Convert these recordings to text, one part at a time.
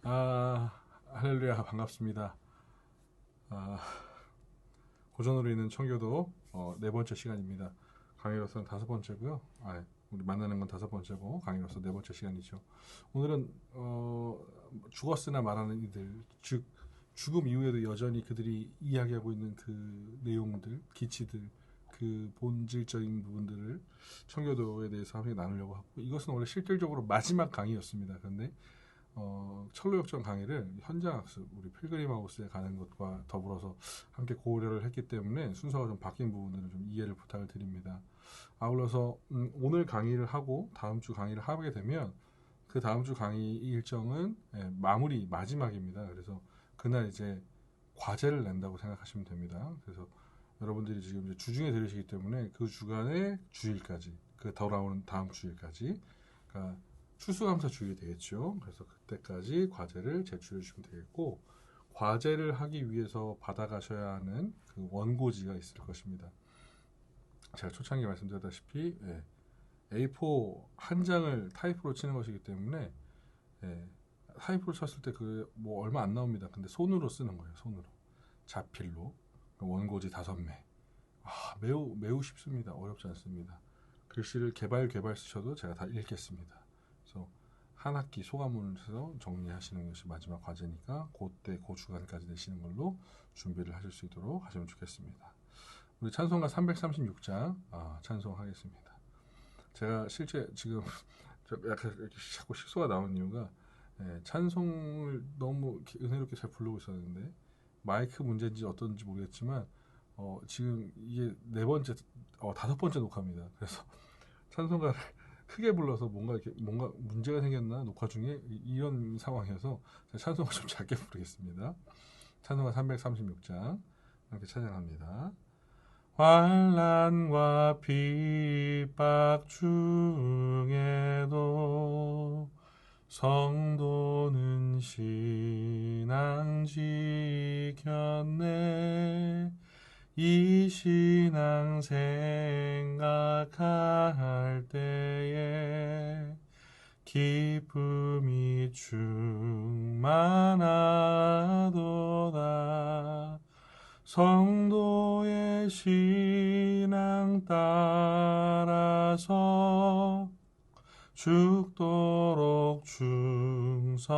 할렐루야, 반갑습니다. 아, 고전으로 있는 청교도 네 번째 시간입니다. 강의로서는 다섯 번째고요. 우리 만나는 건 다섯 번째고 강의로서 네 번째 시간이죠. 오늘은 죽었으나 말하는 이들, 즉 죽음 이후에도 여전히 그들이 이야기하고 있는 그 내용들, 기치들, 그 본질적인 부분들을 청교도에 대해서 함께 나누려고 하고, 이것은 원래 실질적으로 마지막 강의였습니다. 그런데 철로역정 강의를 현장학습, 우리 필그림 하우스에 가는 것과 더불어서 함께 고려를 했기 때문에 순서가 좀 바뀐 부분들을 좀 이해를 부탁을 드립니다. 아울러서 오늘 강의를 하고 다음 주 강의를 하게 되면 그 다음 주 강의 일정은 마무리 마지막입니다. 그래서 그날 이제 과제를 낸다고 생각하시면 됩니다. 그래서 여러분들이 지금 이제 주중에 들으시기 때문에 그 주간의 주일까지, 그 돌아오는 다음 주일까지, 그러니까 추수감사 주일이 되겠죠. 그래서 그때까지 과제를 제출해 주시면 되겠고, 과제를 하기 위해서 받아가셔야 하는 그 원고지가 있을 것입니다. 제가 초창기에 말씀드렸다시피 A4 한 장을 타이프로 치는 것이기 때문에 타이프로 쳤을 때 그 뭐 얼마 안 나옵니다. 근데 손으로 쓰는 거예요. 손으로 자필로 원고지 5매. 매우 쉽습니다. 어렵지 않습니다. 글씨를 개발 쓰셔도 제가 다 읽겠습니다. 그래서 한 학기 소감문을 써서 정리하시는 것이 마지막 과제니까 그때 그 주간까지 내시는 걸로 준비를 하실 수 있도록 하시면 좋겠습니다. 우리 찬송가 336장 찬송하겠습니다. 제가 실제 지금 약간 이렇게 자꾸 실수가 나온 이유가 찬송을 너무 이렇게 은혜롭게 잘 부르고 있었는데 마이크 문제인지 어떤지 모르겠지만 지금 이게 네 번째, 다섯 번째 녹화입니다. 그래서 찬송가를 크게 불러서 뭔가 문제가 생겼나 녹화 중에 이런 상황이어서 찬송가 좀 작게 부르겠습니다. 찬송가 336장 이렇게 찬양합니다. 환난과 핍박 중에도 성도는 신앙 지켰네. 이 신앙 생각할 때에 기쁨이 충만하도다. 성도의 신앙 따라서 죽도록 충성하겠네.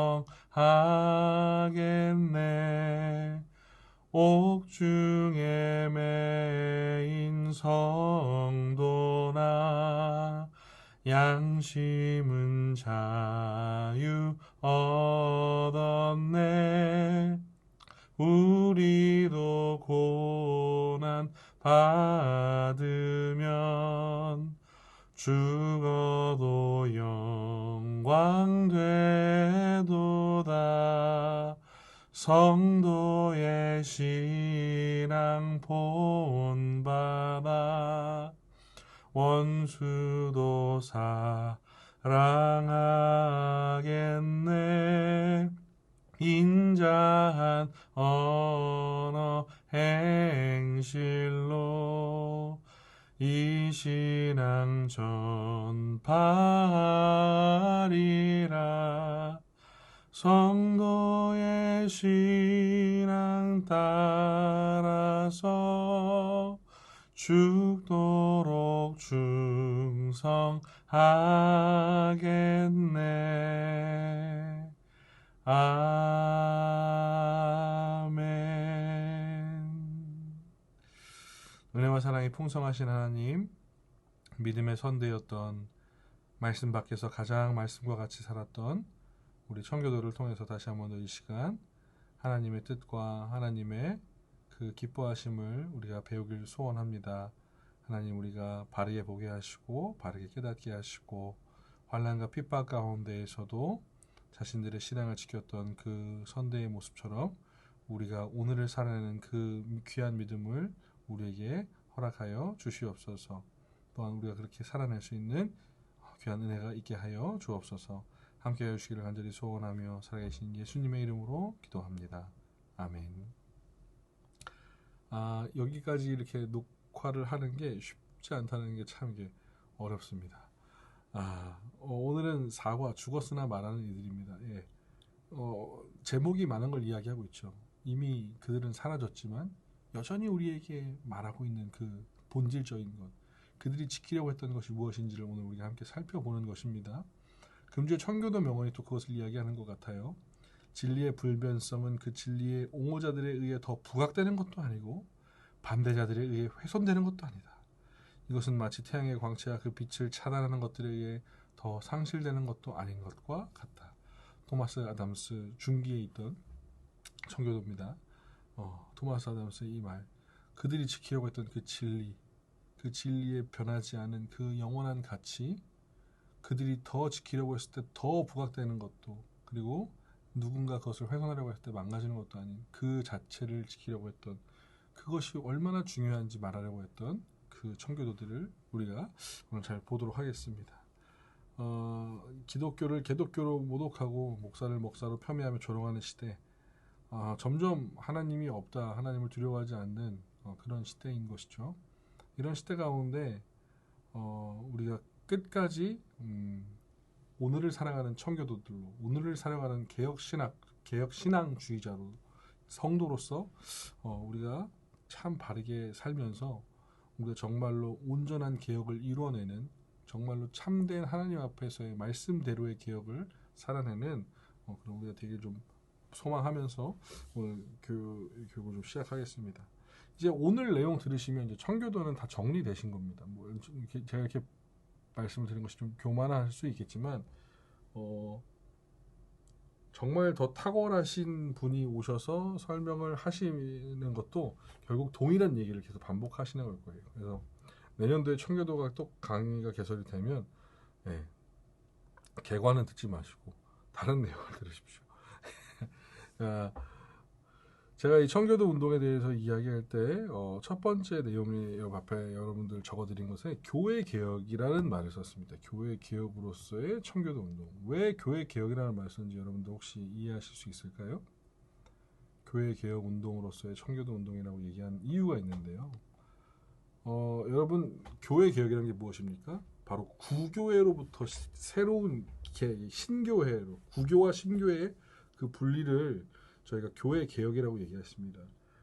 옥중에 매인 성도나 양심은 자유 얻었네. 우리도 고난 받으면 죽어도 영광 되도다. 성도의 신앙 본받아 원수도 사랑하겠네. 인자한 언어 행실로 이 신앙 전파하리라. 성도의 신앙 따라서 죽도록 충성하겠네. 아멘. 은혜와 사랑이 풍성하신 하나님, 믿음의 선대였던 말씀 밖에서 가장 말씀과 같이 살았던 우리 청교도를 통해서 다시 한번 더 이 시간 하나님의 뜻과 하나님의 그 기뻐하심을 우리가 배우길 소원합니다. 하나님, 우리가 바르게 보게 하시고 바르게 깨닫게 하시고 환난과 핍박 가운데에서도 자신들의 신앙을 지켰던 그 선대의 모습처럼 우리가 오늘을 살아내는 그 귀한 믿음을 우리에게 허락하여 주시옵소서. 또한 우리가 그렇게 살아낼 수 있는 귀한 은혜가 있게 하여 주옵소서. 함께 해주시기를 간절히 소원하며 살아계신 예수님의 이름으로 기도합니다. 아멘. 여기까지 이렇게 녹화를 하는 게 쉽지 않다는 게 참 이게 어렵습니다. 오늘은 사과, 죽었으나 말하는 이들입니다. 제목이 많은 걸 이야기하고 있죠. 이미 그들은 사라졌지만 여전히 우리에게 말하고 있는 그 본질적인 것, 그들이 지키려고 했던 것이 무엇인지를 오늘 우리가 함께 살펴보는 것입니다. 금주의 청교도 명언이 또 그것을 이야기하는 것 같아요. 진리의 불변성은 그 진리의 옹호자들에 의해 더 부각되는 것도 아니고 반대자들에 의해 훼손되는 것도 아니다. 이것은 마치 태양의 광채가 그 빛을 차단하는 것들에 의해 더 상실되는 것도 아닌 것과 같다. 토마스 아담스 중기에 있던 청교도입니다. 토마스 아담스의 이 말, 그들이 지키려고 했던 그 진리, 그 진리에 변하지 않은 그 영원한 가치, 그들이 더 지키려고 했을 때 더 부각되는 것도, 그리고 누군가 그것을 훼손하려고 했을 때 망가지는 것도 아닌 그 자체를 지키려고 했던, 그것이 얼마나 중요한지 말하려고 했던 그 청교도들을 우리가 오늘 잘 보도록 하겠습니다. 기독교를 개독교로 모독하고 목사를 목사로 폄훼하며 조롱하는 시대, 점점 하나님이 없다, 하나님을 두려워하지 않는 그런 시대인 것이죠. 이런 시대 가운데 우리가 끝까지 오늘을 살아가는 청교도들로, 오늘을 살아가는 개혁신앙주의자로, 성도로서 우리가 참 바르게 살면서 우리가 정말로 온전한 개혁을 이루어내는, 정말로 참된 하나님 앞에서의 말씀대로의 개혁을 살아내는 그런 우리가 되게 좀 소망하면서 오늘 교육을 좀 시작하겠습니다. 이제 오늘 내용 들으시면 이제 청교도는 다 정리되신 겁니다. 뭐 제가 이렇게 말씀을 드린 것이 좀 교만할 수 있겠지만 정말 더 탁월하신 분이 오셔서 설명을 하시는 것도 결국 동일한 얘기를 계속 반복하시는 걸 거예요. 그래서 내년도에 청교도가 또 강의가 개설이 되면 개관은 듣지 마시고 다른 내용을 들으십시오. 제가 이 청교도 운동에 대해서 이야기할 때 첫 번째 내용이 여기 앞에 여러분들 적어드린 것에 교회 개혁이라는 말을 썼습니다. 교회 개혁으로서의 청교도 운동. 왜 교회 개혁이라는 말을 썼는지 여러분들 혹시 이해하실 수 있을까요? 교회 개혁 운동으로서의 청교도 운동이라고 얘기한 이유가 있는데요. 여러분, 교회 개혁이라는 게 무엇입니까? 바로 구교회로부터 새로운 신교회로, 구교와 신교회의 그 분리를 저희가 교회 개혁이라고 얘기했습니다.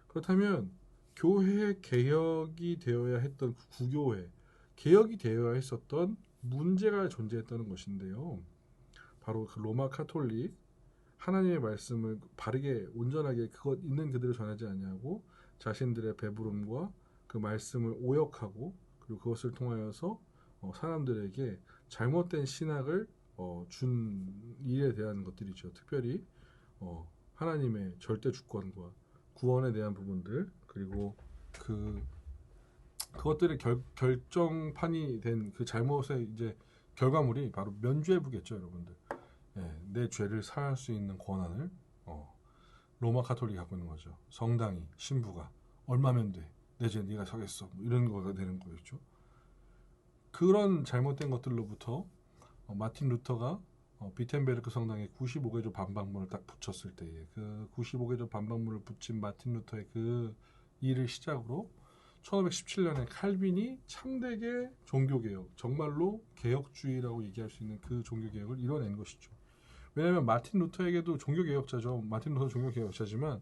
그렇다면 교회 개혁이 되어야 했던 구교회, 개혁이 되어야 했었던 문제가 존재했다는 것인데요. 바로 그 로마 카톨릭, 하나님의 말씀을 바르게 온전하게 그것 있는 그대로 전하지 아니하고 자신들의 배부름과 그 말씀을 오역하고, 그리고 그것을 통하여서 사람들에게 잘못된 신학을 준 일에 대한 것들이죠. 특별히 하나님의 절대 주권과 구원에 대한 부분들, 그리고 그것들의 결정판이 된 그 잘못의 이제 결과물이 바로 면죄부겠죠, 여러분들. 내 죄를 사할 수 있는 권한을 로마 카톨릭이 갖고 있는 거죠. 성당이, 신부가 얼마면 돼, 내 죄 네가 서겠어, 뭐 이런 거가 되는 거였죠. 그런 잘못된 것들로부터 마틴 루터가 비텐베르크 성당에 95개조 반박문을 딱 붙였을 때에, 그 95개조 반박문을 붙인 마틴 루터의 그 일을 시작으로 1517년에 칼빈이 참되게 종교개혁, 정말로 개혁주의라고 얘기할 수 있는 그 종교개혁을 이뤄낸 것이죠. 왜냐하면 마틴 루터에게도 종교개혁자죠. 마틴 루터 종교개혁자지만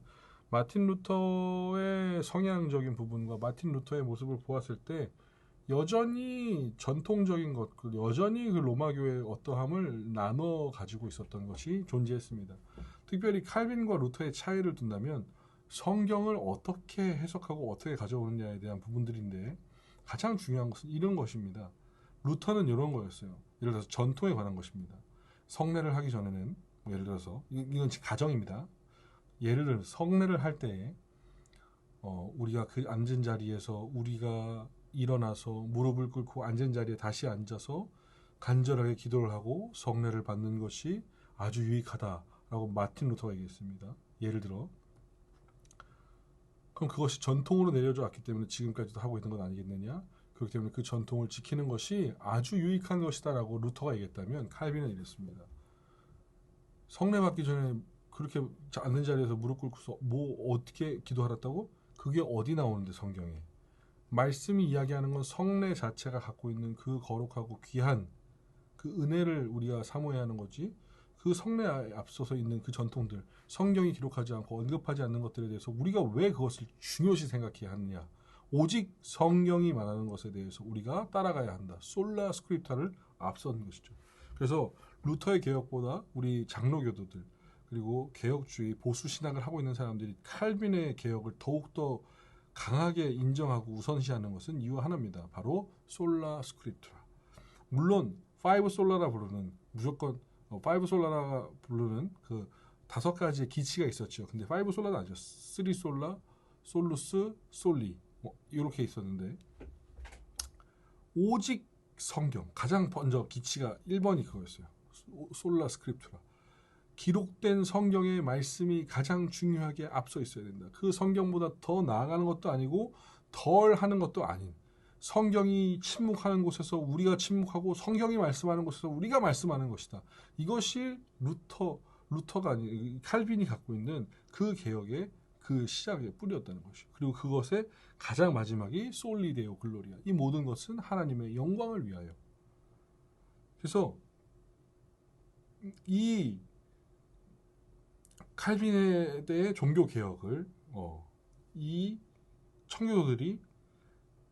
마틴 루터의 성향적인 부분과 마틴 루터의 모습을 보았을 때 여전히 전통적인 것, 여전히 그 로마교회의 어떠함을 나눠 가지고 있었던 것이 존재했습니다. 특별히 칼빈과 루터의 차이를 둔다면 성경을 어떻게 해석하고 어떻게 가져오느냐에 대한 부분들인데, 가장 중요한 것은 이런 것입니다. 루터는 이런 거였어요. 예를 들어서 전통에 관한 것입니다. 성례를 하기 전에는 예를 들어서 이건 가정입니다. 예를 들어서 성례를 할 때에 우리가 그 앉은 자리에서 우리가 일어나서 무릎을 꿇고 앉은 자리에 다시 앉아서 간절하게 기도를 하고 성례를 받는 것이 아주 유익하다라고 마틴 루터가 얘기했습니다. 예를 들어, 그럼 그것이 전통으로 내려져 왔기 때문에 지금까지도 하고 있는 건 아니겠느냐? 그렇기 때문에 그 전통을 지키는 것이 아주 유익한 것이다라고 루터가 얘기했다면, 칼빈은 이랬습니다. 성례 받기 전에 그렇게 앉는 자리에서 무릎 꿇고서 뭐 어떻게 기도하랬다고? 그게 어디 나오는데 성경에? 말씀이 이야기하는 건 성례 자체가 갖고 있는 그 거룩하고 귀한 그 은혜를 우리가 사모해야 하는 거지, 그 그 성례에 앞서서 있는 그 전통들, 성경이 기록하지 않고 언급하지 않는 것들에 대해서 우리가 왜 그것을 중요시 생각해야 하느냐? 오직 성경이 말하는 것에 대해서 우리가 따라가야 한다. 솔라 스크립타를 앞선 것이죠. 그래서 루터의 개혁보다 우리 장로교도들 그리고 개혁주의 보수 신학을 하고 있는 사람들이 칼빈의 개혁을 더욱더 강하게 인정하고 우선시하는 것은 이유 하나입니다. 바로 솔라 스크립투라. 물론 파이브 솔라라 부르는 무조건 파이브 솔라라 부르는 그 5가지의 기치가 있었죠. 근데 파이브 솔라는 아니죠. 쓰리 솔라, 솔루스, 솔리 이렇게 있었는데 오직 성경 가장 먼저 기치가 1번이 그거였어요. 솔라 스크립투라. 기록된 성경의 말씀이 가장 중요하게 앞서 있어야 된다. 그 성경보다 더 나아가는 것도 아니고 덜 하는 것도 아닌 성경이 침묵하는 곳에서 우리가 침묵하고 성경이 말씀하는 곳에서 우리가 말씀하는 것이다. 이것이 루터가 아닌 칼빈이 갖고 있는 그 개혁의 그 시작의 뿌리였다는 것이죠. 그리고 그것의 가장 마지막이 솔리 데오 글로리아. 이 모든 것은 하나님의 영광을 위하여. 그래서 이 칼빈에 대해 종교 개혁을 이 청교도들이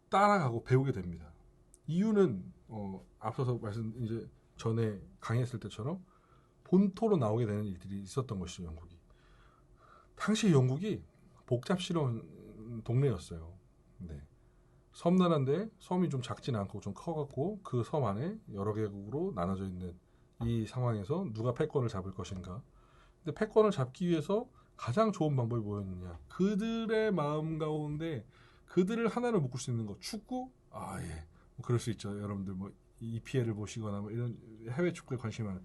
따라가고 배우게 됩니다. 이유는 앞서서 이제 전에 강의했을 때처럼 본토로 나오게 되는 일들이 있었던 것이죠. 영국이 당시 영국이 복잡스러운 동네였어요. 네. 섬나라인데 섬이 좀 작진 않고 좀 커갖고 그 섬 안에 여러 개국으로 나눠져 있는 이 상황에서 누가 패권을 잡을 것인가. 근데 패권을 잡기 위해서 가장 좋은 방법이 뭐였느냐. 그들의 마음 가운데 그들을 하나로 묶을 수 있는 것. 축구? 예. 뭐 그럴 수 있죠. 여러분들 뭐 EPL을 보시거나 뭐 이런 해외 축구에 관심이 많아요.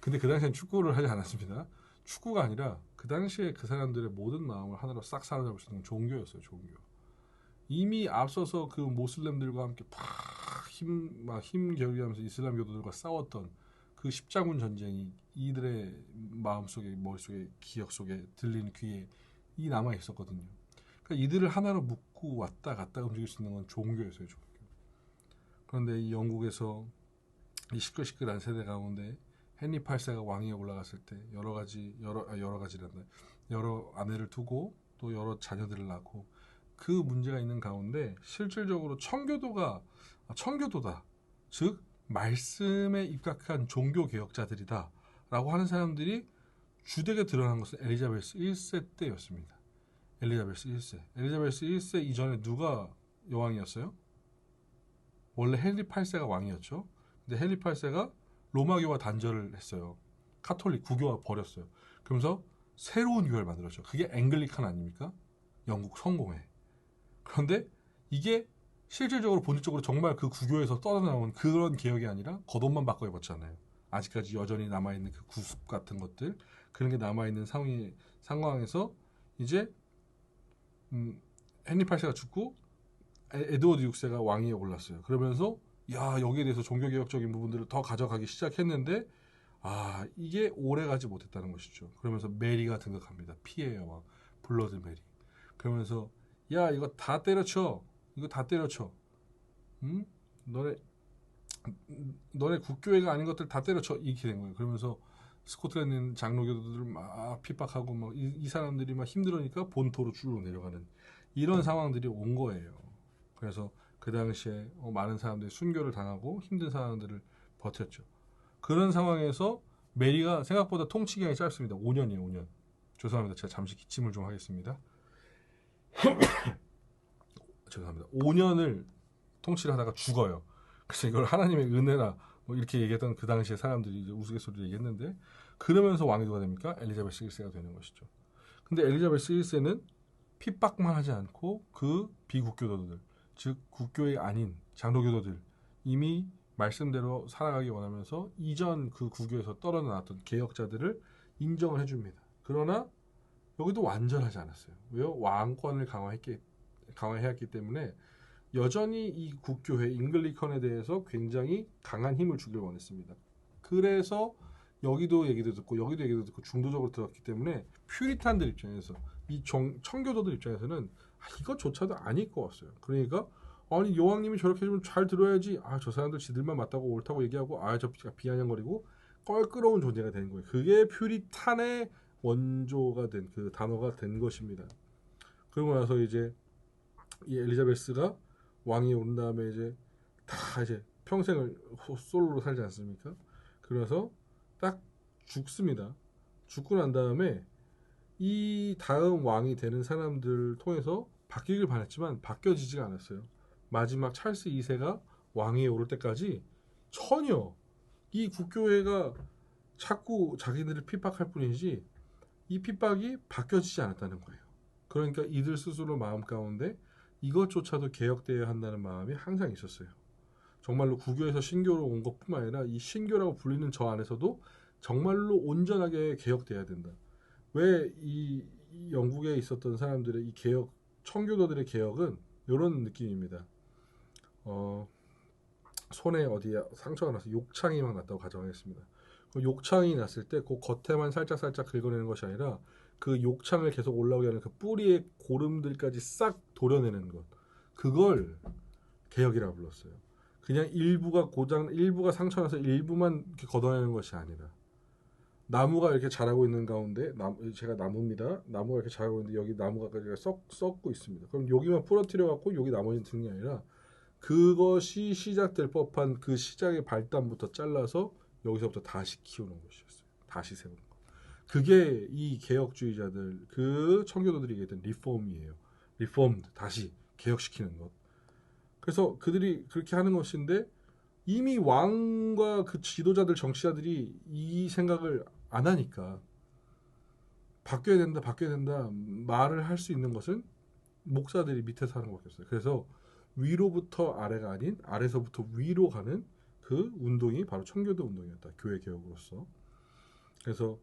근데 그 당시엔 축구를 하지 않았습니다. 축구가 아니라 그 당시에 그 사람들의 모든 마음을 하나로 싹 사로잡을 수 있는 종교였어요. 종교. 이미 앞서서 그 모슬렘들과 함께 힘 겨루면서 이슬람 교도들과 싸웠던 그 십자군 전쟁이 이들의 마음속에 머릿속에 기억 속에 들리는 귀에 이 남아 있었거든요. 그러니까 이들을 하나로 묶고 왔다 갔다 움직일 수 있는 건 종교였어요. 종교. 그런데 이 영국에서 이 시끌시끌한 세대 가운데 헨리 8세가 왕위에 올라갔을 때 여러 아내를 두고 또 여러 자녀들을 낳고 그 문제가 있는 가운데 실질적으로 청교도다. 즉 말씀에 입각한 종교 개혁자들이다 라고 하는 사람들이 주되게 드러난 것은 엘리자베스 1세 때였습니다. 엘리자베스 1세 이전에 누가 여왕이었어요? 원래 헨리 8세가 왕이었죠. 근데 헨리 8세가 로마교와 단절을 했어요. 카톨릭 구교와 버렸어요. 그러면서 새로운 교회를 만들었죠. 그게 앵글리칸 아닙니까? 영국 성공회. 그런데 이게 실질적으로 본질적으로 정말 그 구교에서 떠나나온 그런 개혁이 아니라 겉옷만 바꿔입었잖아요. 아직까지 여전히 남아있는 그 구습 같은 것들 그런 게 남아있는 상황에서 이제 헨리 8세가 죽고 에드워드 6세가 왕위에 올랐어요. 그러면서 여기에 대해서 종교개혁적인 부분들을 더 가져가기 시작했는데 이게 오래가지 못했다는 것이죠. 그러면서 메리가 등극합니다. 피해 여왕 블러드 메리. 그러면서 이거 다 때려쳐. 너네 국교회가 아닌 것들 다 때려쳐. 이렇게 된 거예요. 그러면서 스코틀랜드 있는 장로교도들을 막 핍박하고 막 이 사람들이 막 힘들으니까 본토로 쭉 내려가는 이런 상황들이 온 거예요. 그래서 그 당시에 많은 사람들이 순교를 당하고 힘든 상황들을 버텼죠. 그런 상황에서 메리가 생각보다 통치 기간이 짧습니다. 5년이에요. 5년. 죄송합니다. 제가 잠시 기침을 좀 하겠습니다. 죄송합니다. 5년을 통치를 하다가 죽어요. 그래서 이걸 하나님의 은혜라 뭐 이렇게 얘기했던 그 당시에 사람들이 이제 우스갯소리로 얘기했는데 그러면서 왕이 누가 됩니까? 엘리자베스 1세가 되는 것이죠. 근데 엘리자베스 1세는 핍박만 하지 않고 그 비국교도들 즉 국교의 아닌 장로교도들 이미 말씀대로 살아가기 원하면서 이전 그 국교에서 떨어져나왔던 개혁자들을 인정을 해줍니다. 그러나 여기도 완전하지 않았어요. 왜요? 왕권을 강화해왔기 때문에 여전히 이 국교회 잉글리컨에 대해서 굉장히 강한 힘을 주길 원했습니다. 그래서 여기도 얘기도 듣고 중도적으로 들었기 때문에 퓨리탄들 입장에서 이 청교도들 입장에서는 이것조차도 아닐 것 같아요. 그러니까 아니 여왕님이 저렇게 좀 잘 들어야지. 저 사람들 지들만 맞다고 옳다고 얘기하고 저 비아냥거리고 껄끄러운 존재가 된 거예요. 그게 퓨리탄의 원조가 된 그 단어가 된 것입니다. 그러고 나서 이제 이 엘리자베스가 왕이 오른 다음에 이제 다 이제 평생을 솔로로 살지 않습니까? 그래서 딱 죽습니다. 죽고 난 다음에 이 다음 왕이 되는 사람들 통해서 바뀌길 바랬지만 바뀌어지지가 않았어요. 마지막 찰스 2세가 왕위에 오를 때까지 전혀 이 국교회가 자꾸 자기들을 핍박할 뿐이지 이 핍박이 바뀌어지지 않았다는 거예요. 그러니까 이들 스스로 마음 가운데 이것조차도 개혁되어야 한다는 마음이 항상 있었어요. 정말로 국교에서 신교로 온 것뿐만 아니라 이 신교라고 불리는 저 안에서도 정말로 온전하게 개혁돼야 된다. 왜 이 영국에 있었던 사람들의 이 개혁, 청교도들의 개혁은 이런 느낌입니다. 손에 어디에 상처가 나서 욕창이 막 났다고 가정하겠습니다. 그 욕창이 났을 때 그 겉에만 살짝 긁어내는 것이 아니라 그 욕창을 계속 올라오게 하는 그 뿌리의 고름들까지 싹 도려내는 것. 그걸 개혁이라고 불렀어요. 그냥 일부가 상처나서 일부만 이렇게 걷어내는 것이 아니라 나무가 이렇게 자라고 있는 가운데 제가 나무입니다. 나무가 이렇게 자라고 있는데 여기 나무가 썩고 있습니다. 그럼 여기만 부러뜨려 갖고 여기 나머지는 듣는 게 아니라 그것이 시작될 법한 그 시작의 발단부터 잘라서 여기서부터 다시 키우는 것이었어요. 다시 세우는 것. 그게 이 개혁주의자들, 그 청교도들이 얘기했던 리폼이에요. 리폼, 다시 개혁시키는 것. 그래서 그들이 그렇게 하는 것인데 이미 왕과 그 지도자들, 정치자들이 이 생각을 안 하니까 바뀌어야 된다 말을 할 수 있는 것은 목사들이 밑에서 하는 것밖에 없어요. 그래서 위로부터 아래가 아닌 아래서부터 위로 가는 그 운동이 바로 청교도 운동이었다. 교회 개혁으로서. 그래서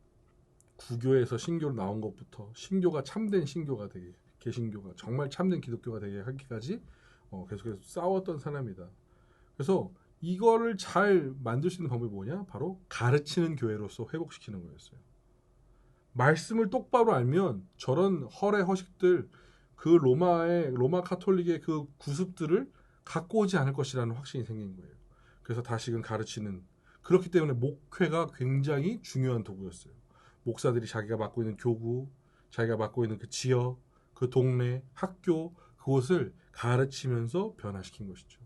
구교에서 신교로 나온 것부터 신교가 참된 신교가 되게, 개신교가 정말 참된 기독교가 되게 하기까지 계속해서 싸웠던 사람이다. 그래서 이거를 잘 만들 수 있는 방법이 뭐냐? 바로 가르치는 교회로서 회복시키는 거였어요. 말씀을 똑바로 알면 저런 허례 허식들, 그 로마 카톨릭의 그 구습들을 갖고 오지 않을 것이라는 확신이 생긴 거예요. 그래서 다시금 가르치는, 그렇기 때문에 목회가 굉장히 중요한 도구였어요. 목사들이 자기가 맡고 있는 교구, 자기가 맡고 있는 그 지역, 그 동네, 학교, 그것을 가르치면서 변화시킨 것이죠.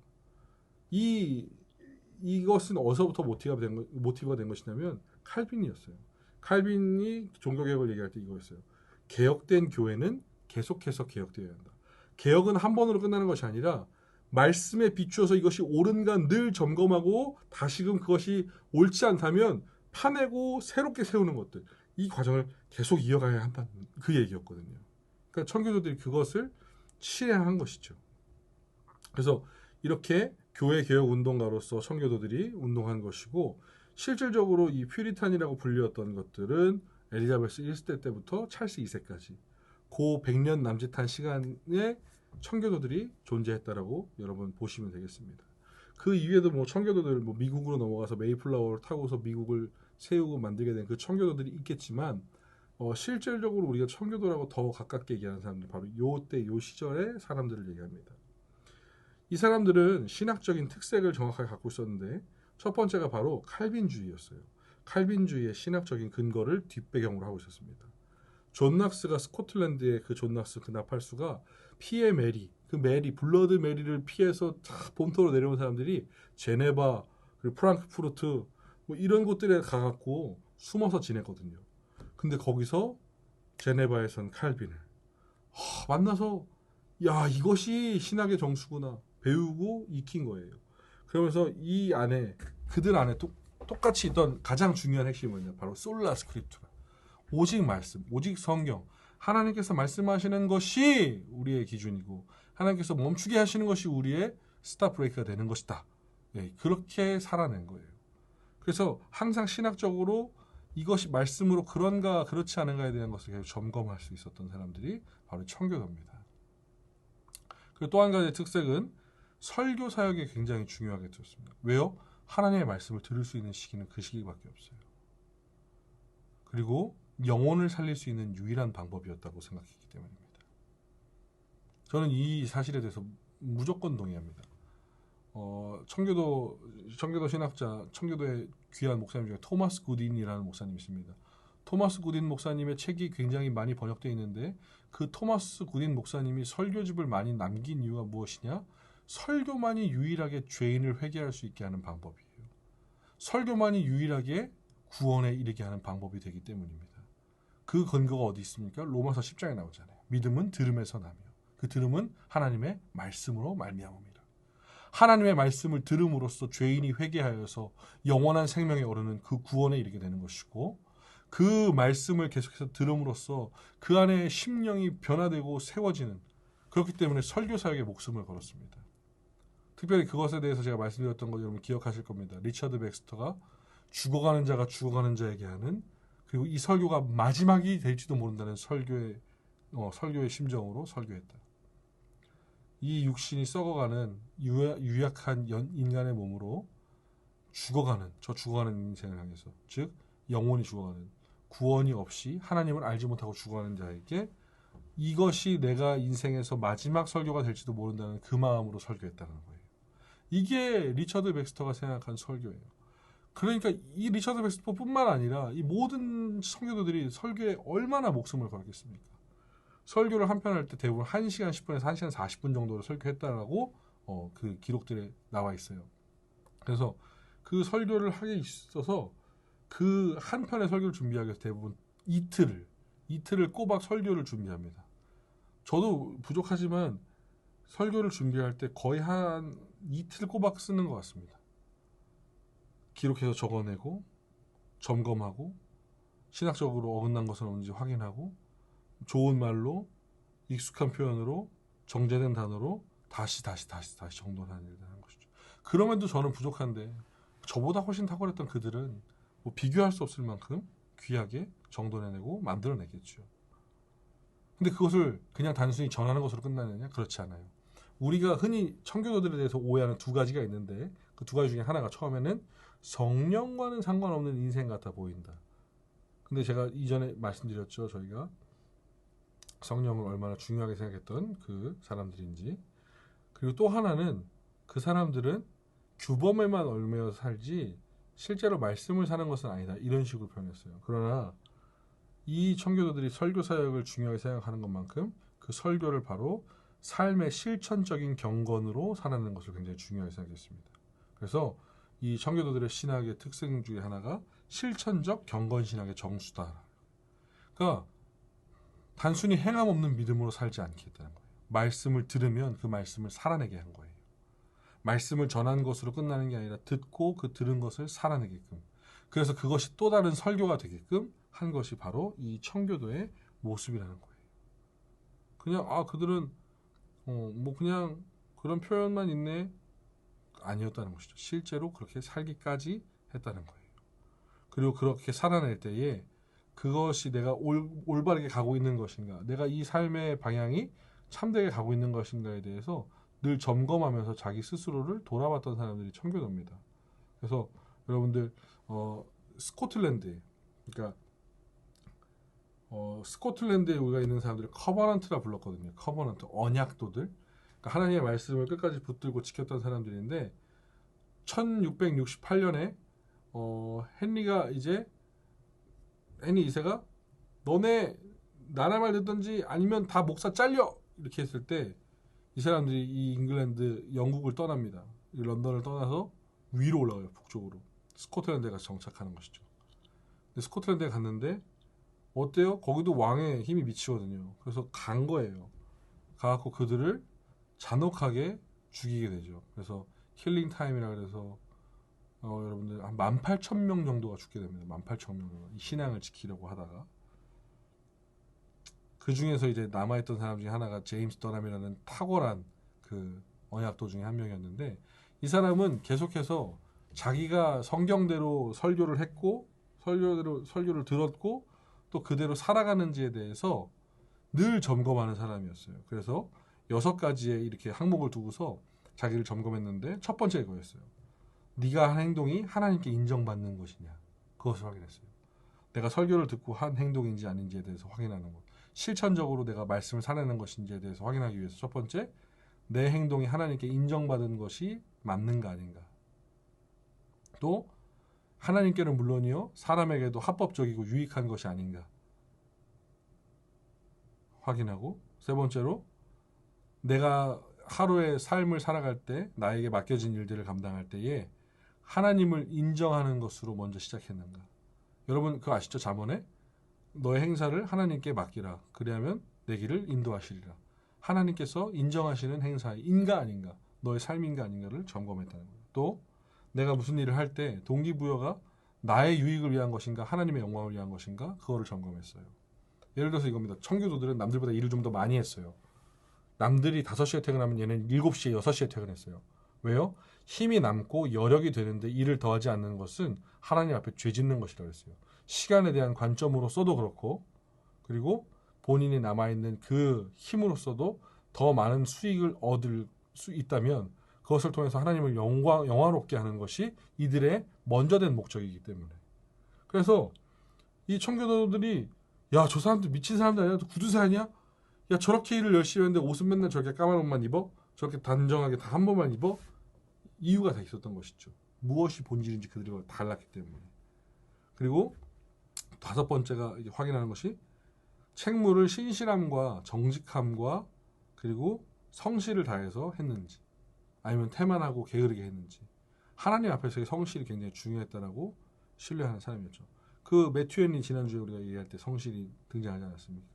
이것은 어디서부터 모티브가 된 것이냐면 칼빈이었어요. 칼빈이 종교개혁을 얘기할 때 이거였어요. 개혁된 교회는 계속해서 개혁되어야 한다. 개혁은 한 번으로 끝나는 것이 아니라 말씀에 비추어서 이것이 옳은가 늘 점검하고 다시금 그것이 옳지 않다면 파내고 새롭게 세우는 것들, 이 과정을 계속 이어가야 한다는 그 얘기였거든요. 그러니까 청교도들이 그것을 실행한 것이죠. 그래서 이렇게 교회 개혁 운동가로서 청교도들이 운동한 것이고, 실질적으로 이 퓨리탄이라고 불렸던 것들은 엘리자베스 1세 때부터 찰스 2세까지 그 100년 남짓한 시간에 청교도들이 존재했다라고 여러분 보시면 되겠습니다. 그 이후에도 뭐 청교도들 미국으로 넘어가서 메이플라워를 타고서 미국을 세우고 만들게 된 그 청교도들이 있겠지만 실질적으로 우리가 청교도라고 더 가깝게 얘기하는 사람들 바로 요때 요 시절의 사람들을 얘기합니다. 이 사람들은 신학적인 특색을 정확하게 갖고 있었는데 첫 번째가 바로 칼빈주의였어요. 칼빈주의의 신학적인 근거를 뒷배경으로 하고 있었습니다. 존 낙스가 스코틀랜드의 그 존 낙스 그 나팔수가 피의 메리, 그 메리, 블러드 메리를 피해서 본토로 내려온 사람들이 제네바, 그리고 프랑크푸르트 뭐 이런 곳들에 가갖고 숨어서 지냈거든요. 근데 거기서 제네바에선 칼빈을 만나서 야, 이것이 신학의 정수구나 배우고 익힌 거예요. 그러면서 이 안에 그들 안에 똑같이 있던 가장 중요한 핵심이 뭐냐? 바로 솔라 스크립투라. 오직 말씀, 오직 성경. 하나님께서 말씀하시는 것이 우리의 기준이고 하나님께서 멈추게 하시는 것이 우리의 스탑 브레이크가 되는 것이다. 예, 그렇게 살아낸 거예요. 그래서 항상 신학적으로 이것이 말씀으로 그런가 그렇지 않은가에 대한 것을 계속 점검할 수 있었던 사람들이 바로 청교도입니다. 그리고 또 한 가지 특색은 설교 사역에 굉장히 중요하게 들었습니다. 왜요? 하나님의 말씀을 들을 수 있는 시기는 그 시기밖에 없어요. 그리고 영혼을 살릴 수 있는 유일한 방법이었다고 생각했기 때문입니다. 저는 이 사실에 대해서 무조건 동의합니다. 청교도 신학자, 청교도의 귀한 목사님 중에 토마스 굿인이라는 목사님이 있습니다. 토마스 굿인 목사님의 책이 굉장히 많이 번역되어 있는데 그 토마스 굿인 목사님이 설교집을 많이 남긴 이유가 무엇이냐? 설교만이 유일하게 죄인을 회개할 수 있게 하는 방법이에요. 설교만이 유일하게 구원에 이르게 하는 방법이 되기 때문입니다. 그 근거가 어디 있습니까? 로마서 10장에 나오잖아요. 믿음은 들음에서 나며 그 들음은 하나님의 말씀으로 말미암음이라. 하나님의 말씀을 들음으로써 죄인이 회개하여서 영원한 생명에 오르는 그 구원에 이르게 되는 것이고 그 말씀을 계속해서 들음으로써 그 안에 심령이 변화되고 세워지는 그렇기 때문에 설교 사역에 목숨을 걸었습니다. 특별히 그것에 대해서 제가 말씀드렸던 거 여러분 기억하실 겁니다. 리처드 백스터가 죽어가는 자가 죽어가는 자에게 하는 그리고 이 설교가 마지막이 될지도 모른다는 설교의 심정으로 설교했다. 이 육신이 썩어가는 유약한 인간의 몸으로 죽어가는 인생을 향해서 즉 영혼이 죽어가는 구원이 없이 하나님을 알지 못하고 죽어가는 자에게 이것이 내가 인생에서 마지막 설교가 될지도 모른다는 그 마음으로 설교했다는 거예요. 이게 리처드 백스터가 생각한 설교예요. 그러니까 이 리처드 백스터뿐만 아니라 이 모든 성교도들이 설교에 얼마나 목숨을 걸겠습니까? 설교를 한 편 할 때 대부분 1시간 10분에서 1시간 40분 정도로 설교했다라고 그 기록들에 나와 있어요. 그래서 그 설교를 하기 있어서 그 한 편의 설교를 준비하기 위해서 대부분 이틀을 꼬박 설교를 준비합니다. 저도 부족하지만 설교를 준비할 때 거의 한 이틀 꼬박 쓰는 것 같습니다. 기록해서 적어내고 점검하고 신학적으로 어긋난 것은 없는지 확인하고 좋은 말로 익숙한 표현으로 정제된 단어로 다시 정돈하는 일을 하는 것이죠. 그럼에도 저는 부족한데 저보다 훨씬 탁월했던 그들은 뭐 비교할 수 없을 만큼 귀하게 정돈해내고 만들어내겠죠. 근데 그것을 그냥 단순히 전하는 것으로 끝나느냐? 그렇지 않아요. 우리가 흔히 청교도들에 대해서 오해하는 두 가지가 있는데 그 두 가지 중에 하나가 처음에는 성령과는 상관없는 인생 같아 보인다. 근데 제가 이전에 말씀드렸죠. 저희가 성령을 얼마나 중요하게 생각했던 그 사람들인지. 그리고 또 하나는 그 사람들은 규범에만 얽매여 살지 실제로 말씀을 사는 것은 아니다. 이런 식으로 표현했어요. 그러나 이 청교도들이 설교 사역을 중요하게 생각하는 것만큼 그 설교를 바로 삶의 실천적인 경건으로 살아내는 것을 굉장히 중요하게 생각했습니다. 그래서 이 청교도들의 신학의 특성 중에 하나가 실천적 경건 신학의 정수다. 그러니까 단순히 행함 없는 믿음으로 살지 않겠다는 거예요. 말씀을 들으면 그 말씀을 살아내게 한 거예요. 말씀을 전한 것으로 끝나는 게 아니라 듣고 그 들은 것을 살아내게끔. 그래서 그것이 또 다른 설교가 되게끔 한 것이 바로 이 청교도의 모습이라는 거예요. 그냥 그들은 뭐 그냥 그런 표현만 있네 아니었다는 것이죠. 실제로 그렇게 살기까지 했다는 거예요. 그리고 그렇게 살아낼 때에 그것이 내가 올바르게 가고 있는 것인가, 내가 이 삶의 방향이 참되게 가고 있는 것인가에 대해서 늘 점검하면서 자기 스스로를 돌아봤던 사람들이 청교도입니다. 그래서 여러분들 스코틀랜드에, 그러니까 스코틀랜드에 우리가 있는 사람들을 커버넌트라 불렀거든요. 커버넌트, 언약도들. 그러니까 하나님의 말씀을 끝까지 붙들고 지켰던 사람들인데 1668년에 헨리 2세가 너네 나라 말 듣든지 아니면 다 목사 잘려 이렇게 했을 때 이 사람들이 이 잉글랜드 영국을 떠납니다. 런던을 떠나서 위로 올라가요. 북쪽으로 스코틀랜드에 가서 정착하는 것이죠. 근데 스코틀랜드에 갔는데 어때요? 거기도 왕의 힘이 미치거든요. 그래서 간 거예요. 가갖고 그들을 잔혹하게 죽이게 되죠. 그래서 킬링 타임이라 그래서 여러분들 한 18,000명 정도가 죽게 됩니다. 18,000명. 이 신앙을 지키려고 하다가 그 중에서 이제 남아있던 사람 중에 하나가 제임스 더남이라는 탁월한 그 언약도 중에 한 명이었는데 이 사람은 계속해서 자기가 성경대로 설교를 했고 설교를 들었고 또 그대로 살아가는지에 대해서 늘 점검하는 사람이었어요. 그래서 6가지의 이렇게 항목을 두고서 자기를 점검했는데 첫 번째 이거였어요. 네가 한 행동이 하나님께 인정받는 것이냐. 그것을 확인했어요. 내가 설교를 듣고 한 행동인지 아닌지에 대해서 확인하는 것. 실천적으로 내가 말씀을 살아내는 것인지에 대해서 확인하기 위해서 첫 번째, 내 행동이 하나님께 인정받은 것이 맞는가 아닌가. 또 하나님께는 물론이요 사람에게도 합법적이고 유익한 것이 아닌가 확인하고, 세 번째로 내가 하루의 삶을 살아갈 때 나에게 맡겨진 일들을 감당할 때에 하나님을 인정하는 것으로 먼저 시작했는가. 여러분 그거 아시죠? 잠언에 너의 행사를 하나님께 맡기라 그리하면 내 길을 인도하시리라. 하나님께서 인정하시는 행사인가 아닌가, 너의 삶인가 아닌가를 점검했다는 거예요. 또 내가 무슨 일을 할 때 동기부여가 나의 유익을 위한 것인가 하나님의 영광을 위한 것인가, 그거를 점검했어요. 예를 들어서 이겁니다. 청교도들은 남들보다 일을 좀 더 많이 했어요. 남들이 5시에 퇴근하면 얘는 7시에 6시에 퇴근했어요. 왜요? 힘이 남고 여력이 되는데 일을 더하지 않는 것은 하나님 앞에 죄 짓는 것이라고 했어요. 시간에 대한 관점으로서도 그렇고, 그리고 본인이 남아있는 그 힘으로서도 더 많은 수익을 얻을 수 있다면 그것을 통해서 하나님을 영화롭게 하는 것이 이들의 먼저 된 목적이기 때문에. 그래서 이 청교도들이 야, 저 사람들 미친 사람들 아니야? 구두쇠 아니야? 야, 저렇게 일을 열심히 하는데 옷은 맨날 저렇게 까만 옷만 입어? 저렇게 단정하게 다 한 번만 입어? 이유가 다 있었던 것이죠. 무엇이 본질인지 그들이 달랐기 때문에. 그리고 5번째가 이제 확인하는 것이 책무를 신실함과 정직함과 그리고 성실을 다해서 했는지, 아니면 태만하고 게으르게 했는지. 하나님 앞에서의 성실이 굉장히 중요했다라고 신뢰하는 사람이었죠. 그 매튜 헨리 지난주에 우리가 얘기할 때 성실이 등장하지 않았습니까?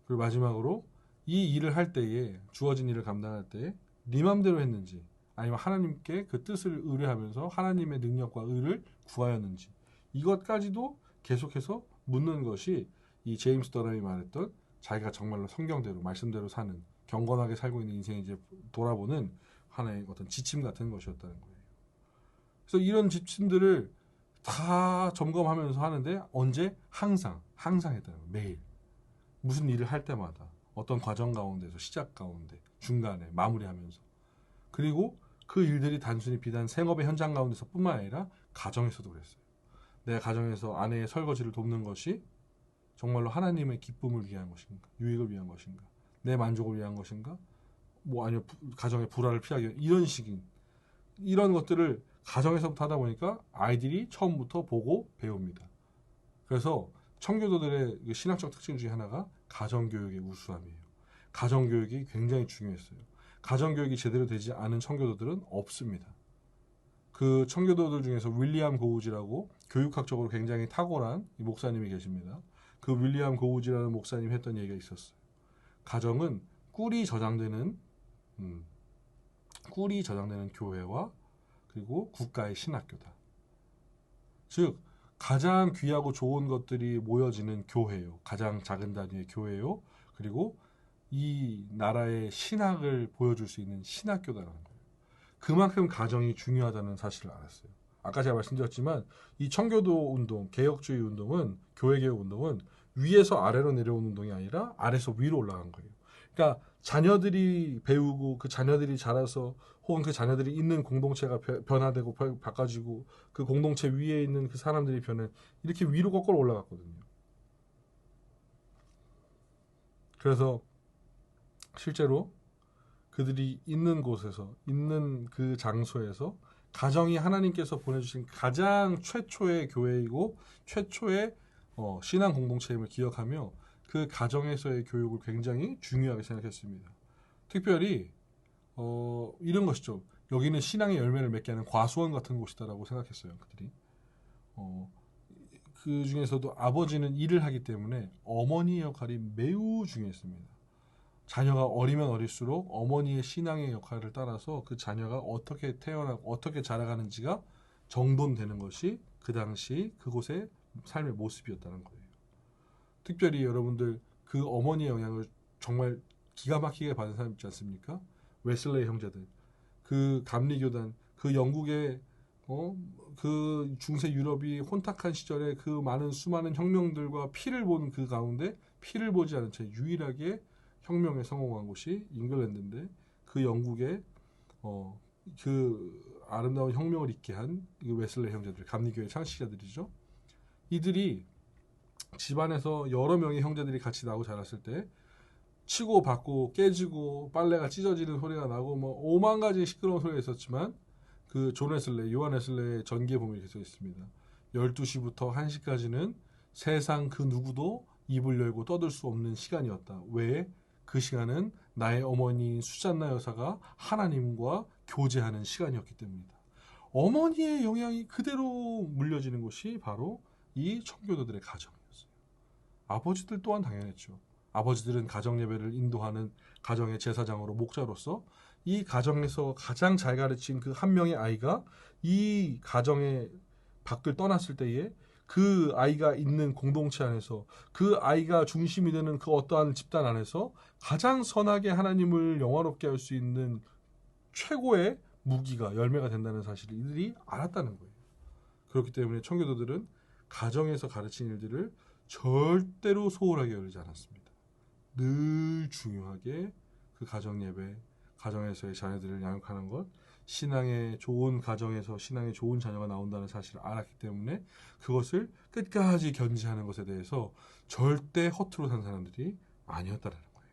그리고 마지막으로 이 일을 할 때에, 주어진 일을 감당할 때에 네 맘대로 했는지 아니면 하나님께 그 뜻을 의뢰하면서 하나님의 능력과 의를 구하였는지, 이것까지도 계속해서 묻는 것이 이 제임스 더럼이 말했던 자기가 정말로 성경대로 말씀대로 사는, 경건하게 살고 있는 인생을 이제 돌아보는 하나의 어떤 지침 같은 것이었다는 거예요. 그래서 이런 지침들을 다 점검하면서 하는데 언제? 항상 했다는 거예요. 매일. 무슨 일을 할 때마다 어떤 과정 가운데서, 시작 가운데, 중간에 마무리하면서. 그리고 그 일들이 단순히 비단 생업의 현장 가운데서 뿐만 아니라 가정에서도 그랬어요. 내 가정에서 아내의 설거지를 돕는 것이 정말로 하나님의 기쁨을 위한 것인가, 유익을 위한 것인가, 내 만족을 위한 것인가, 뭐 아니면 가정의 불화를 피하기 위한, 이런 식인, 이런 것들을 가정에서부터 하다 보니까 아이들이 처음부터 보고 배웁니다. 그래서 청교도들의 신학적 특징 중에 하나가 가정교육의 우수함이에요. 가정교육이 굉장히 중요했어요. 가정교육이 제대로 되지 않은 청교도들은 없습니다. 그 청교도들 중에서 윌리엄 고우지라고 교육학적으로 굉장히 탁월한 목사님이 계십니다. 그 윌리엄 고우지라는 목사님이 했던 얘기가 있었어요. 가정은 꿀이 저장되는 교회와 그리고 국가의 신학교다. 즉 가장 귀하고 좋은 것들이 모여지는 교회요. 가장 작은 단위의 교회요. 그리고 이 나라의 신학을 보여줄 수 있는 신학교다라는 거예요. 그만큼 가정이 중요하다는 사실을 알았어요. 아까 제가 말씀드렸지만 이 청교도 운동, 개혁주의 운동은, 교회개혁 운동은 위에서 아래로 내려오는 운동이 아니라 아래에서 위로 올라간 거예요. 그러니까 자녀들이 배우고 그 자녀들이 자라서, 혹은 그 자녀들이 있는 공동체가 변화되고 바꿔지고 그 공동체 위에 있는 그 사람들이 이렇게 위로 거꾸로 올라갔거든요. 그래서 실제로 그들이 있는 곳에서, 있는 그 장소에서 가정이 하나님께서 보내주신 가장 최초의 교회이고 최초의 신앙 공동체임을 기억하며 그 가정에서의 교육을 굉장히 중요하게 생각했습니다. 특별히 이런 것이죠. 여기는 신앙의 열매를 맺게 하는 과수원 같은 곳이다라고 생각했어요. 그들이. 그 중에서도 아버지는 일을 하기 때문에 어머니의 역할이 매우 중요했습니다. 자녀가 어리면 어릴수록 어머니의 신앙의 역할을 따라서 그 자녀가 어떻게 태어나고 어떻게 자라가는지가 정돈되는 것이 그 당시 그곳의 삶의 모습이었다는 거예요. 특별히 여러분들 그 어머니의 영향을 정말 기가 막히게 받은 사람 있지 않습니까? 웨슬레이 형제들, 그 감리교단, 그 영국의 그 중세 유럽이 혼탁한 시절에 그 수많은 혁명들과 피를 본 그 가운데 피를 보지 않은 채 유일하게 혁명에 성공한 곳이 잉글랜드인데, 그 영국의 그 아름다운 혁명을 있게 한 웨슬레이 형제들, 감리교회 창시자들이죠. 이들이 집안에서 여러 명의 형제들이 같이 나고 자랐을 때 치고 받고 깨지고 빨래가 찢어지는 소리가 나고 뭐 5만 가지 시끄러운 소리가 있었지만 그 존 웨슬레이, 요한 웨슬레이의 전기에 보면 이렇게 써 있습니다. 12시부터 1시까지는 세상 그 누구도 입을 열고 떠들 수 없는 시간이었다. 왜? 그 시간은 나의 어머니인 수잔나 여사가 하나님과 교제하는 시간이었기 때문이다. 어머니의 영향이 그대로 물려지는 곳이 바로 이 청교도들의 가정이었어요. 아버지들 또한 당연했죠. 아버지들은 가정 예배를 인도하는 가정의 제사장으로 목자로서 이 가정에서 가장 잘 가르친 그 한 명의 아이가 이 가정의 밖을 떠났을 때에 그 아이가 있는 공동체 안에서 그 아이가 중심이 되는 그 어떠한 집단 안에서 가장 선하게 하나님을 영화롭게 할 수 있는 최고의 무기가 열매가 된다는 사실을 이들이 알았다는 거예요. 그렇기 때문에 청교도들은 가정에서 가르친 일들을 절대로 소홀하게 여기지 않았습니다. 늘 중요하게 그 가정 예배, 가정에서의 자녀들을 양육하는 것, 신앙의 좋은 가정에서 신앙의 좋은 자녀가 나온다는 사실을 알았기 때문에 그것을 끝까지 견지하는 것에 대해서 절대 허투루 산 사람들이 아니었다는 거예요.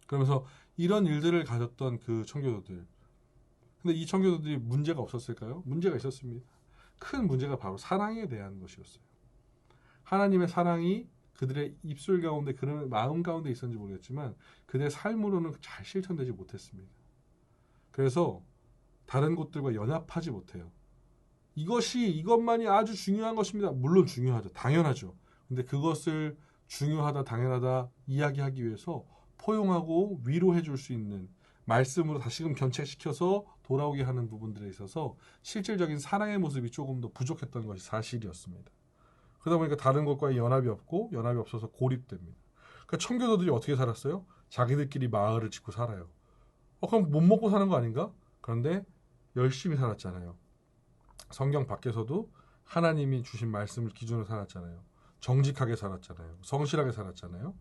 그러면서 이런 일들을 가졌던 그 청교도들, 근데 이 청교도들이 문제가 없었을까요? 문제가 있었습니다. 큰 문제가 바로 사랑에 대한 것이었어요. 하나님의 사랑이 그들의 입술 가운데, 그런 마음 가운데 있었는지 모르겠지만 그들의 삶으로는 잘 실천되지 못했습니다. 그래서 다른 곳들과 연합하지 못해요. 이것만이 아주 중요한 것입니다. 물론 중요하죠. 당연하죠. 근데 그것을 중요하다, 당연하다 이야기하기 위해서 포용하고 위로해 줄 수 있는 말씀으로 다시금 견책시켜서 돌아오게 하는 부분들에 있어서 실질적인 사랑의 모습이 조금 더 부족했던 것이 사실이었습니다. 그러다 보니까 다른 것과의 연합이 없고, 연합이 없어서 고립됩니다. 그러니까 청교도들이 어떻게 살았어요? 자기들끼리 마을을 짓고 살아요. 그럼 못 먹고 사는 거 아닌가? 그런데 열심히 살았잖아요. 성경 밖에서도 하나님이 주신 말씀을 기준으로 살았잖아요. 정직하게 살았잖아요. 성실하게 살았잖아요.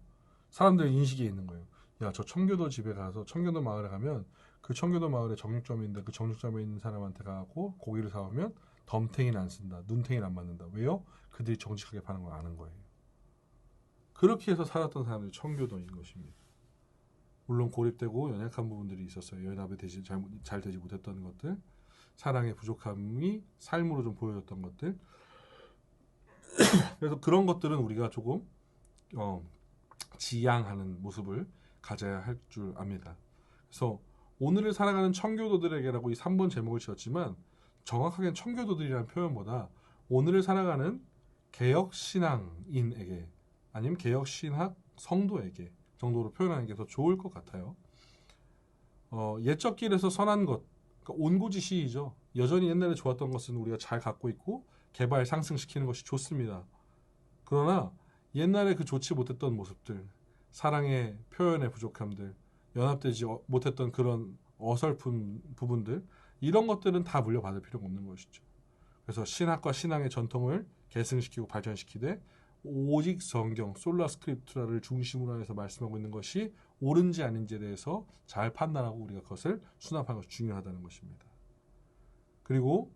사람들의 인식이 있는 거예요. 야, 저 청교도 집에 가서, 청교도 마을에 가면 그 청교도 마을에 정육점이 있는데 그 정육점에 있는 사람한테 가고 고기를 사오면 덤탱이는 안 쓴다. 눈탱이는 안 맞는다. 왜요? 그들이 정직하게 파는 걸 아는 거예요. 그렇게 해서 살았던 사람들이 청교도인 것입니다. 물론 고립되고 연약한 부분들이 있었어요. 연합이 잘 되지 못했던 것들, 사랑의 부족함이 삶으로 좀 보여졌던 것들. 그래서 그런 것들은 우리가 조금 지양하는 모습을 가져야 할 줄 압니다. 그래서 오늘을 살아가는 청교도들에게라고 이 3번 제목을 지었지만 정확하게는 청교도들이라는 표현보다 오늘을 살아가는 개혁신앙인에게 아니면 개혁신학 성도에게 정도로 표현하는 게 더 좋을 것 같아요. 옛적 길에서 선한 것, 그러니까 온고지시이죠. 여전히 옛날에 좋았던 것은 우리가 잘 갖고 있고 개발 상승시키는 것이 좋습니다. 그러나 옛날에 그 좋지 못했던 모습들, 사랑의 표현의 부족함들, 연합되지 못했던 그런 어설픈 부분들, 이런 것들은 다 물려받을 필요가 없는 것이죠. 그래서 신학과 신앙의 전통을 계승시키고 발전시키되 오직 성경, 솔라 스크립투라를 중심으로 해서 말씀하고 있는 것이 옳은지 아닌지에 대해서 잘 판단하고 우리가 그것을 수납하는 것이 중요하다는 것입니다. 그리고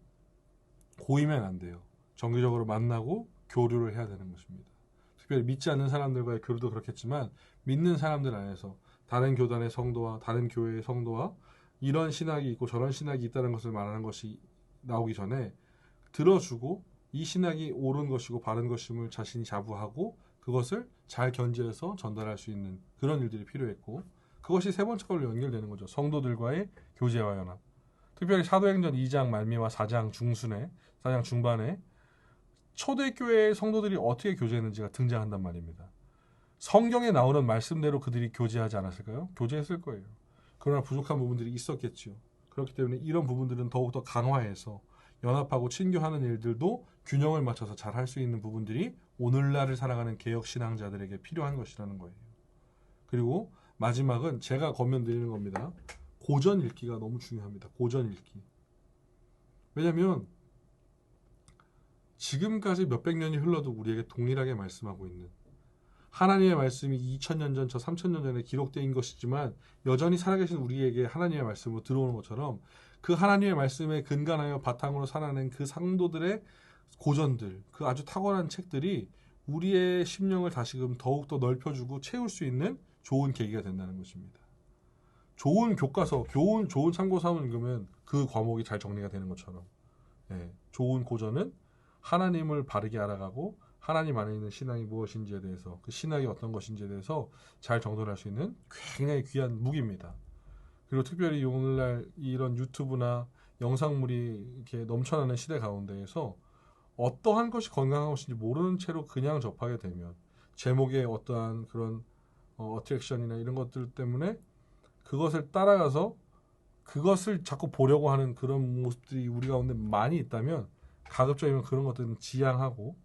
고이면 안 돼요. 정기적으로 만나고 교류를 해야 되는 것입니다. 특별히 믿지 않는 사람들과의 교류도 그렇겠지만 믿는 사람들 안에서 다른 교단의 성도와 다른 교회의 성도와 이런 신학이 있고 저런 신학이 있다는 것을 말하는 것이 나오기 전에 들어주고 이 신학이 옳은 것이고 바른 것임을 자신이 자부하고 그것을 잘 견지해서 전달할 수 있는 그런 일들이 필요했고, 그것이 세 번째 걸로 연결되는 거죠. 성도들과의 교제와 연합. 특별히 사도행전 2장 말미와 4장 중순에 4장 중반에 초대교회의 성도들이 어떻게 교제했는지가 등장한단 말입니다. 성경에 나오는 말씀대로 그들이 교제하지 않았을까요? 교제했을 거예요. 그러나 부족한 부분들이 있었겠죠. 그렇기 때문에 이런 부분들은 더욱더 강화해서 연합하고 친교하는 일들도 균형을 맞춰서 잘 할 수 있는 부분들이 오늘날을 살아가는 개혁신앙자들에게 필요한 것이라는 거예요. 그리고 마지막은 제가 권면드리는 겁니다. 고전 읽기가 너무 중요합니다. 고전 읽기. 왜냐하면 지금까지 몇백 년이 흘러도 우리에게 동일하게 말씀하고 있는 하나님의 말씀이 2000년 전, 저 3000년 전에 기록된 것이지만 여전히 살아계신 우리에게 하나님의 말씀으로 들어오는 것처럼 그 하나님의 말씀에 근간하여 바탕으로 살아낸 그 상도들의 고전들, 그 아주 탁월한 책들이 우리의 심령을 다시금 더욱더 넓혀주고 채울 수 있는 좋은 계기가 된다는 것입니다. 좋은 교과서, 좋은 참고사문 읽으면 그 과목이 잘 정리가 되는 것처럼, 예, 좋은 고전은 하나님을 바르게 알아가고 하나님 안에 있는 신앙이 무엇인지에 대해서, 그 신학이 어떤 것인지에 대해서 잘 정돈할 수 있는 굉장히 귀한 무기입니다. 그리고 특별히 오늘날 이런 유튜브나 영상물이 이렇게 넘쳐나는 시대 가운데에서 어떠한 것이 건강한 것인지 모르는 채로 그냥 접하게 되면 제목에 어떠한 그런 어트랙션이나 이런 것들 때문에 그것을 따라가서 그것을 자꾸 보려고 하는 그런 모습들이 우리 가운데 많이 있다면 가급적이면 그런 것들은 지양하고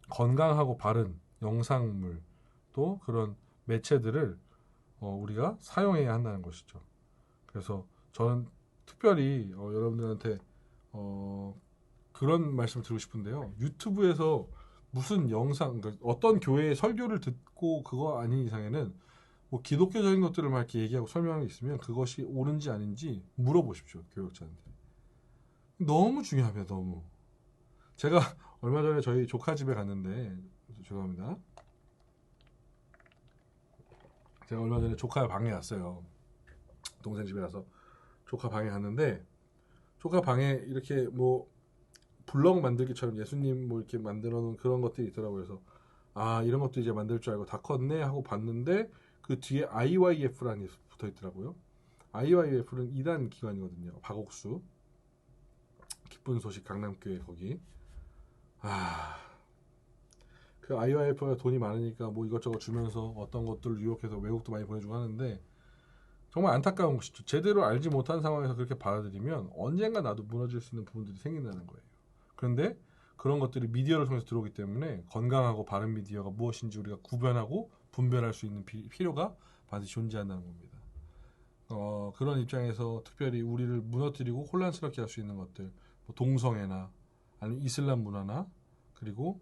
건강하고 바른 영상물 또 그런 매체들을 우리가 사용해야 한다는 것이죠. 그래서 저는 특별히 여러분들한테 그런 말씀을 드리고 싶은데요. 유튜브에서 무슨 영상, 그러니까 어떤 교회의 설교를 듣고 그거 아닌 이상에는 뭐 기독교적인 것들을 막 이렇게 얘기하고 설명하는 게 있으면 그것이 옳은지 아닌지 물어보십시오. 교육자한테. 너무 중요합니다. 너무. 제가 얼마 전에 저희 조카 집에 갔는데 죄송합니다. 제가 얼마 전에 조카 방에 갔어요. 동생 집에 가서 조카 방에 갔는데 조카 방에 이렇게 뭐 블럭 만들기처럼 예수님 뭐 이렇게 만들어 놓은 그런 것들이 있더라고요. 그래서 아 이런 것도 이제 만들 줄 알고 다 컸네 하고 봤는데 그 뒤에 IYF라는 게 붙어 있더라고요. IYF는 이단 기관이거든요. 박옥수 기쁜 소식 강남교회 거기. 그 IYF가 돈이 많으니까 뭐 이것저것 주면서 어떤 것들을 유혹해서 외국도 많이 보내주고 하는데 정말 안타까운 것이죠. 제대로 알지 못한 상황에서 그렇게 받아들이면 언젠가 나도 무너질 수 있는 부분들이 생긴다는 거예요. 그런데 그런 것들이 미디어를 통해서 들어오기 때문에 건강하고 바른 미디어가 무엇인지 우리가 구별하고 분별할 수 있는 필요가 반드시 존재한다는 겁니다. 그런 입장에서 특별히 우리를 무너뜨리고 혼란스럽게 할 수 있는 것들, 뭐 동성애나 아니면 이슬람 문화나 그리고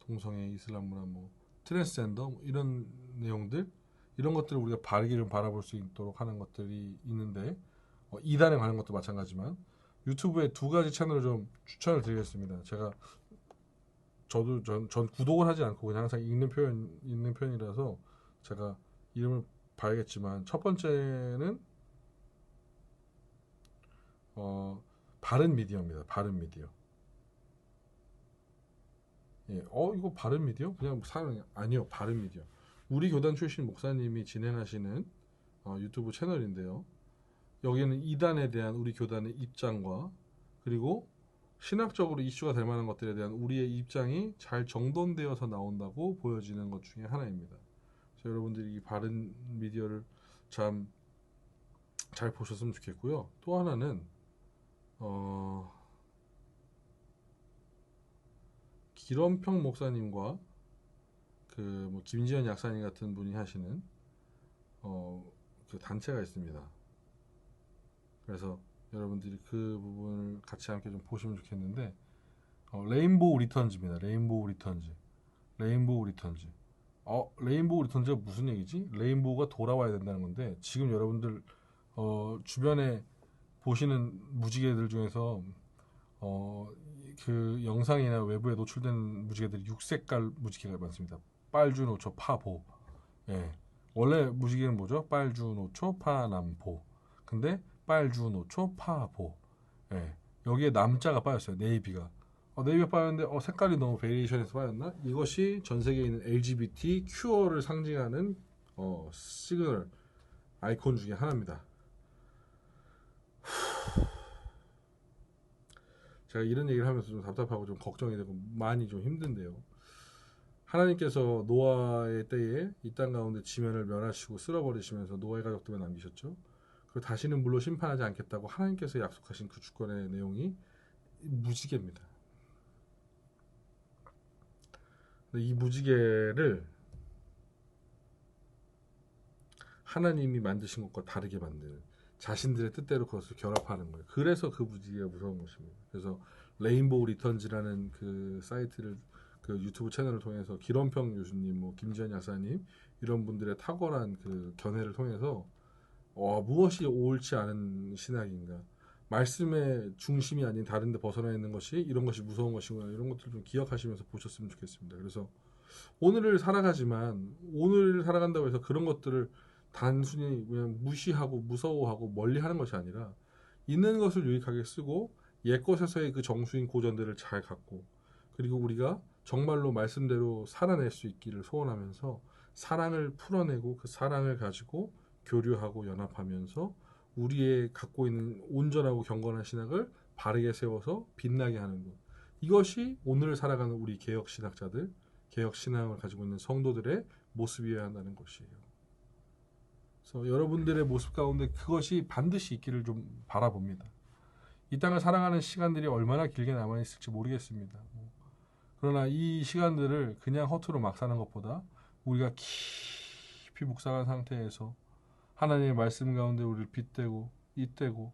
동성애, 이슬람 문화, 뭐 트랜스젠더 뭐 이런 내용들 이런 것들을 우리가 바르게 바라볼 수 있도록 하는 것들이 있는데 이단에 관한 것도 마찬가지지만 유튜브에 두 가지 채널을 좀 추천을 드리겠습니다. 제가 저도 전 구독을 하지 않고 그냥 항상 읽는 편이라서 제가 이름을 봐야겠지만 첫 번째는 바른 미디어입니다. 바른 미디어. 예, 이거 바른 미디어? 그냥 사는 아니요, 바른 미디어. 우리 교단 출신 목사님이 진행하시는 유튜브 채널인데요. 여기는 이단에 대한 우리 교단의 입장과 그리고 신학적으로 이슈가 될 만한 것들에 대한 우리의 입장이 잘 정돈되어서 나온다고 보여지는 것 중에 하나입니다. 그래서 여러분들이 이 바른 미디어를 참 잘 보셨으면 좋겠고요. 또 하나는 기런평 목사님과 그 뭐 김지현 약사님 같은 분이 하시는 그 단체가 있습니다. 그래서 여러분들이 그 부분을 같이 함께 좀 보시면 좋겠는데 레인보우 리턴즈입니다. 레인보우 리턴즈. 레인보우 리턴즈. 레인보우 리턴즈가 무슨 얘기지? 레인보우가 돌아와야 된다는 건데 지금 여러분들 주변에 보시는 무지개들 중에서 그 영상이나 외부에 노출된 무지개들이 6색깔 무지개가 많습니다. 빨주, 노초, 파, 보. 예. 원래 무지개는 뭐죠? 빨주, 노초, 파, 남, 보. 근데 빨주, 노초, 파, 보. 예. 여기에 남자가 빠졌어요. 네이비가. 네이비가 빠졌는데 색깔이 너무 베리에이션에서 빠졌나? 이것이 전 세계에 있는 LGBT 큐어를 상징하는 시그널 아이콘 중에 하나입니다. 제가 이런 얘기를 하면서 좀 답답하고 좀 걱정이 되고 많이 좀 힘든데요. 하나님께서 노아의 때에 이 땅 가운데 지면을 멸하시고 쓸어버리시면서 노아의 가족들만 남기셨죠. 그리고 다시는 물로 심판하지 않겠다고 하나님께서 약속하신 그 주권의 내용이 무지개입니다. 근데 이 무지개를 하나님이 만드신 것과 다르게 만드는 자신들의 뜻대로 그것을 결합하는 거예요. 그래서 그 무지개가 무서운 것입니다. 그래서 레인보우 리턴즈라는 그 사이트를 그 유튜브 채널을 통해서 기런평 교수님, 뭐 김지현 약사님 이런 분들의 탁월한 그 견해를 통해서 무엇이 옳지 않은 신학인가, 말씀의 중심이 아닌 다른 데 벗어나 있는 것이 이런 것이 무서운 것이구나 이런 것들을 좀 기억하시면서 보셨으면 좋겠습니다. 그래서 오늘을 살아가지만 오늘을 살아간다고 해서 그런 것들을 단순히 그냥 무시하고 무서워하고 멀리하는 것이 아니라 있는 것을 유익하게 쓰고 옛것에서의 그 정수인 고전들을 잘 갖고 그리고 우리가 정말로 말씀대로 살아낼 수 있기를 소원하면서 사랑을 풀어내고 그 사랑을 가지고 교류하고 연합하면서 우리의 갖고 있는 온전하고 경건한 신학을 바르게 세워서 빛나게 하는 것. 이것이 오늘을 살아가는 우리 개혁 신학자들, 개혁 신앙을 가지고 있는 성도들의 모습이어야 한다는 것이에요. 그래서 여러분들의 모습 가운데 그것이 반드시 있기를 좀 바라봅니다. 이 땅을 살아가는 시간들이 얼마나 길게 남아있을지 모르겠습니다. 그러나 이 시간들을 그냥 허투루 막 사는 것보다 우리가 깊이 묵상한 상태에서 하나님의 말씀 가운데 우리를 빗대고 잇대고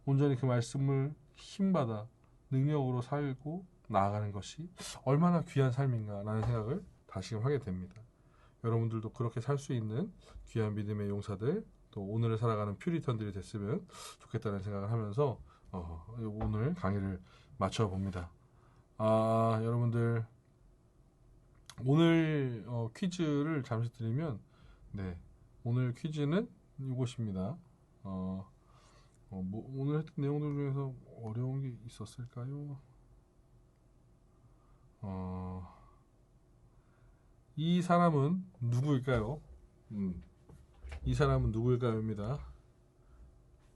온전히 그 말씀을 힘받아 능력으로 살고 나아가는 것이 얼마나 귀한 삶인가라는 생각을 다시금 하게 됩니다. 여러분들도 그렇게 살 수 있는 귀한 믿음의 용사들 또 오늘을 살아가는 퓨리턴들이 됐으면 좋겠다는 생각을 하면서 오늘 강의를 마쳐봅니다. 여러분들 오늘 퀴즈를 잠시 드리면 네, 오늘 퀴즈는 이것입니다. 오늘 했던 내용들 중에서 어려운 게 있었을까요? 이 사람은 누구일까요? 이 사람은 누구일까요입니다.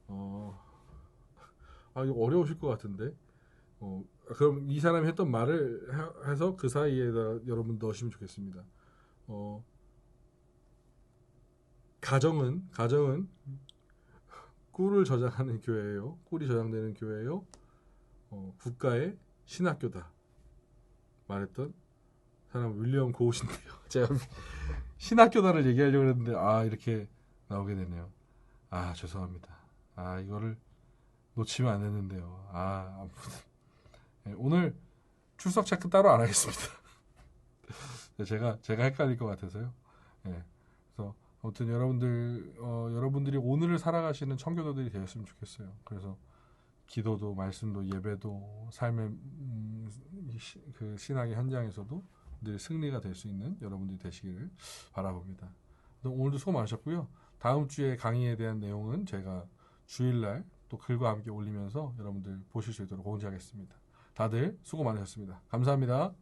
이거 어려우실 것 같은데. 그럼 이 사람이 했던 말을 해서 그 사이에다 여러분 넣으시면 좋겠습니다. 가정은 꿀을 저장하는 교회예요. 꿀이 저장되는 교회예요. 국가의 신학교다. 말했던 사람 윌리엄 고우신데요. 제가 신학교다를 얘기하려고 했는데 이렇게 나오게 되네요. 죄송합니다. 이거를 놓치면 안 되는데요. 아무튼 네, 오늘 출석 체크 따로 안 하겠습니다. 제가 헷갈릴 것 같아서요. 네, 그래서 아무튼 여러분들이 오늘을 살아가시는 청교도들이 되었으면 좋겠어요. 그래서 기도도 말씀도 예배도 삶의 그 신학의 현장에서도 늘 승리가 될 수 있는 여러분들이 되시기를 바라봅니다. 오늘도 수고 많으셨고요. 다음 주에 강의에 대한 내용은 제가 주일날 또 글과 함께 올리면서 여러분들 보실 수 있도록 공지하겠습니다. 다들 수고 많으셨습니다. 감사합니다.